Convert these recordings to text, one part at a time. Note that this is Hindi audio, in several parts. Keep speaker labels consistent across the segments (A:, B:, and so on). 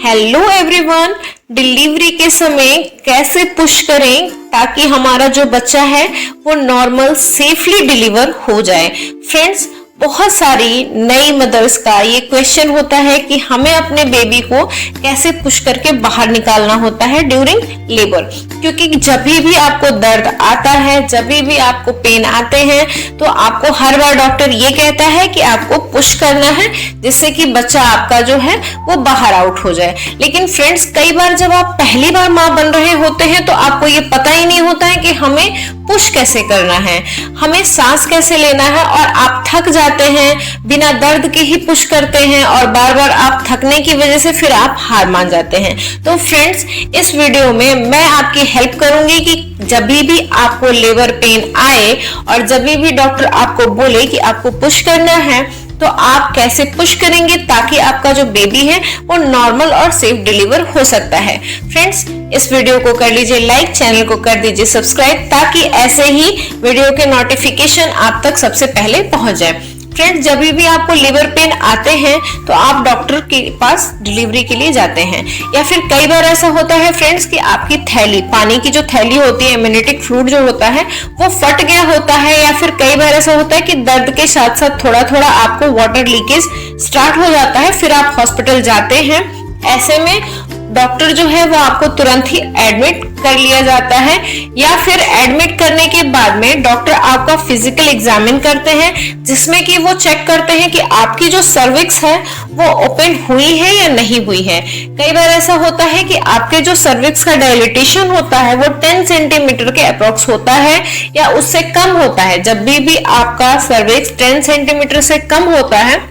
A: हेलो एवरीवन, डिलीवरी के समय कैसे पुश करें ताकि हमारा जो बच्चा है वो नॉर्मल सेफली डिलीवर हो जाए। फ्रेंड्स, बहुत सारी नई मदर्स का ये क्वेश्चन होता है कि हमें अपने बेबी को कैसे पुश करके बाहर निकालना होता है ड्यूरिंग लेबर, क्योंकि जब भी आपको दर्द आता है, जब भी आपको पेन आते हैं, तो आपको हर बार डॉक्टर ये कहता है कि आपको पुश करना है जिससे कि बच्चा आपका जो है वो बाहर आउट हो जाए। लेकिन फ्रेंड्स, कई बार जब आप पहली बार माँ बन रहे होते हैं तो आपको ये पता ही नहीं होता है कि हमें पुश कैसे करना है, हमें सांस कैसे लेना है, और आप थक जाते हैं, बिना दर्द के ही पुश करते हैं और बार बार आप थकने की वजह से फिर आप हार मान जाते हैं। तो फ्रेंड्स, इस वीडियो में मैं आपकी हेल्प करूंगी कि जब भी आपको लेबर पेन आए और जब भी डॉक्टर आपको बोले कि आपको पुश करना है तो आप कैसे पुश करेंगे ताकि आपका जो बेबी है वो नॉर्मल और सेफ डिलीवर हो सकता है। फ्रेंड्स, इस वीडियो को कर लीजिए लाइक, चैनल को कर दीजिए सब्सक्राइब ताकि ऐसे ही वीडियो के नोटिफिकेशन आप तक सबसे पहले पहुंच जाए। फ्रेंड्स, जब भी आपको लिवर पेन आते हैं तो आप डॉक्टर के पास डिलीवरी के लिए जाते हैं, या फिर कई बार ऐसा होता है फ्रेंड्स कि आपकी थैली, पानी की जो थैली होती है, एम्नियोटिक फ्लूइड जो होता है वो फट गया होता है, या फिर कई बार ऐसा होता है कि दर्द के साथ साथ थोड़ा थोड़ा आपको वाटर लीकेज स्टार्ट हो जाता है, फिर आप हॉस्पिटल जाते हैं। ऐसे में डॉक्टर जो है वो आपको तुरंत ही एडमिट कर लिया जाता है, या फिर एडमिट करने के बाद में डॉक्टर आपका फिजिकल एग्जामिन करते हैं जिसमें कि वो चेक करते हैं कि आपकी जो सर्विक्स है वो ओपन हुई है या नहीं हुई है। कई बार ऐसा होता है कि आपके जो सर्विक्स का डायलिटेशन होता है वो 10 सेंटीमीटर के अप्रोक्स होता है या उससे कम होता है। जब भी आपका सर्विक्स 10 सेंटीमीटर से कम होता है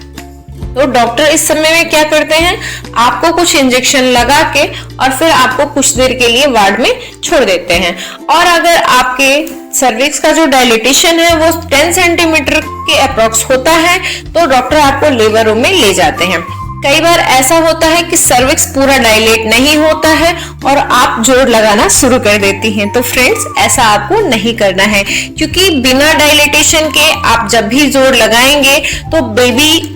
A: तो डॉक्टर इस समय में क्या करते हैं, आपको कुछ इंजेक्शन लगा के और फिर आपको कुछ देर के लिए वार्ड में छोड़ देते हैं। और अगर आपके सर्विक्स का जो डायलिटेशन है वो 10 सेंटीमीटर के अप्रोक्स होता है तो डॉक्टर आपको लेबर रूम में ले जाते हैं। कई बार ऐसा होता है कि सर्विक्स पूरा डायलेट नहीं होता है और आप जोर लगाना शुरू कर देती हैं। तो फ्रेंड्स, ऐसा आपको नहीं करना है, क्योंकि बिना डायलेटेशन के आप जब भी जोर लगाएंगे तो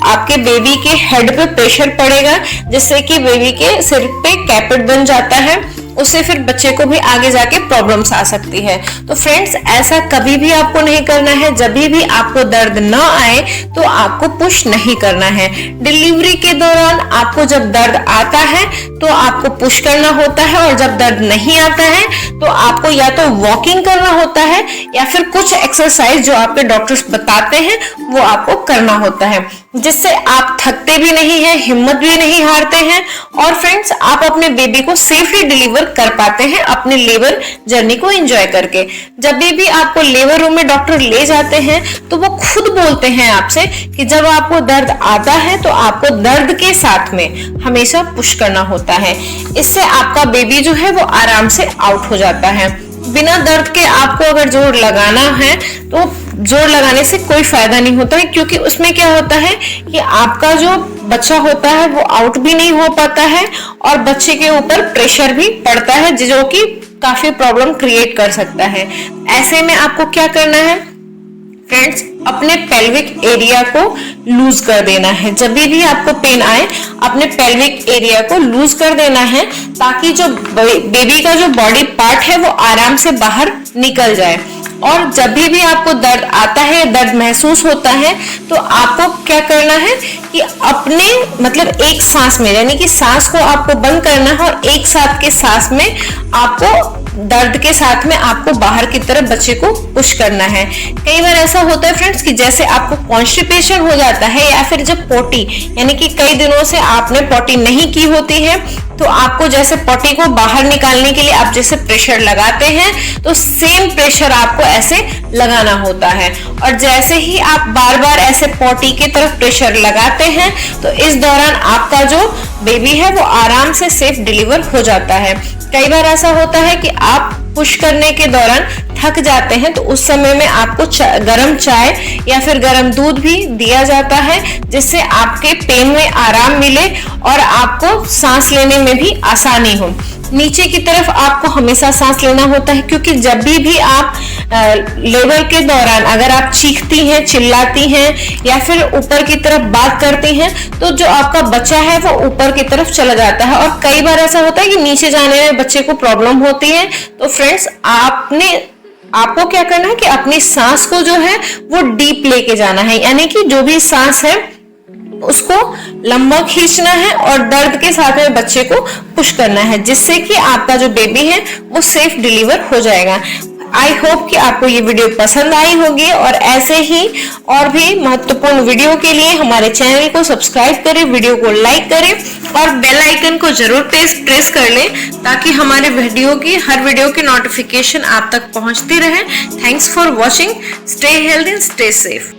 A: आपके बेबी के हेड पे प्रेशर पड़ेगा, जिससे कि बेबी के सिर पे कैपेट बन जाता है, उससे फिर बच्चे को भी आगे जाके प्रॉब्लम्स आ सकती है। तो फ्रेंड्स, ऐसा कभी भी आपको नहीं करना है। जब भी आपको दर्द न आए तो आपको पुश नहीं करना है। डिलीवरी के दौरान आपको जब दर्द आता है तो आपको पुश करना होता है, और जब दर्द नहीं आता है तो आपको या तो वॉकिंग करना होता है या फिर कुछ एक्सरसाइज जो आपके डॉक्टर्स बताते हैं वो आपको करना होता है, जिससे आप थकते भी नहीं है, हिम्मत भी नहीं हारते हैं, और फ्रेंड्स, आप अपने बेबी को सेफली डिलीवर कर पाते हैं अपने लेबर जर्नी को एंजॉय करके। जब भी आपको लेबर रूम में डॉक्टर ले जाते हैं तो वो खुद बोलते हैं आपसे कि जब आपको दर्द आता है तो आपको दर्द के साथ में हमेशा पुश करना होता है। इससे आपका बेबी जो है वो आराम से आउट हो जाता है। बिना दर्द के आपको अगर जोर लगाना है तो जोर लगाने से कोई फायदा नहीं होता है, क्योंकि उसमें क्या होता है कि आपका जो बच्चा होता है वो आउट भी नहीं हो पाता है और बच्चे के ऊपर प्रेशर भी पड़ता है जो कि काफी प्रॉब्लम क्रिएट कर सकता है। ऐसे में आपको क्या करना है फ्रेंड्स, अपने पेल्विक एरिया को लूज कर देना है। जब भी आपको पेन आए अपने पेल्विक एरिया को लूज कर देना है ताकि जो बेबी का जो बॉडी पार्ट है वो आराम से बाहर निकल जाए। और जब भी आपको दर्द आता है, दर्द महसूस होता है, तो आपको क्या करना है कि अपने एक सांस में, यानी कि सांस को आपको बंद करना है और एक साथ के सांस में आपको दर्द के साथ में आपको बाहर की तरफ बच्चे को पुश करना है। कई बार ऐसा होता है फ्रेंड्स कि जैसे आपको कॉन्स्टिपेशन हो जाता है, या फिर जब पोटी, यानी कि कई दिनों से आपने पोटी नहीं की होती है, तो आपको जैसे पोटी को बाहर निकालने के लिए आप जैसे प्रेशर लगाते हैं तो सेम प्रेशर आपको ऐसे लगाना होता है। और जैसे ही आप बार बार ऐसे पोटी की तरफ प्रेशर लगाते हैं तो इस दौरान आपका जो बेबी है वो आराम से सेफ डिलीवर हो जाता है। कई बार ऐसा होता है कि आप पुश करने के दौरान थक जाते हैं तो उस समय में आपको गरम चाय या फिर गरम दूध भी दिया जाता है, जिससे आपके पेन में आराम मिले और आपको सांस लेने में भी आसानी हो। नीचे की तरफ आपको हमेशा सांस लेना होता है, क्योंकि जब भी आप लेबर के दौरान अगर आप चीखती हैं, चिल्लाती हैं या फिर ऊपर की तरफ बात करती हैं तो जो आपका बच्चा है वो ऊपर की तरफ चला जाता है, और कई बार ऐसा होता है कि नीचे जाने में बच्चे को प्रॉब्लम होती है। तो फ्रेंड्स आपको क्या करना है कि अपनी सांस को जो है वो डीप लेके जाना है, यानी कि जो भी सांस है उसको लंबा खींचना है और दर्द के साथ में बच्चे को पुश करना है, जिससे कि आपका जो बेबी है वो सेफ डिलीवर हो जाएगा। आई होप कि आपको ये वीडियो पसंद आई होगी, और ऐसे ही और भी महत्वपूर्ण वीडियो के लिए हमारे चैनल को सब्सक्राइब करें, वीडियो को लाइक करें और बेल आइकन को जरूर प्रेस कर लें, ताकि हमारे हर वीडियो की नोटिफिकेशन आप तक पहुंचती रहे। Thanks for watching. Stay healthy, stay safe.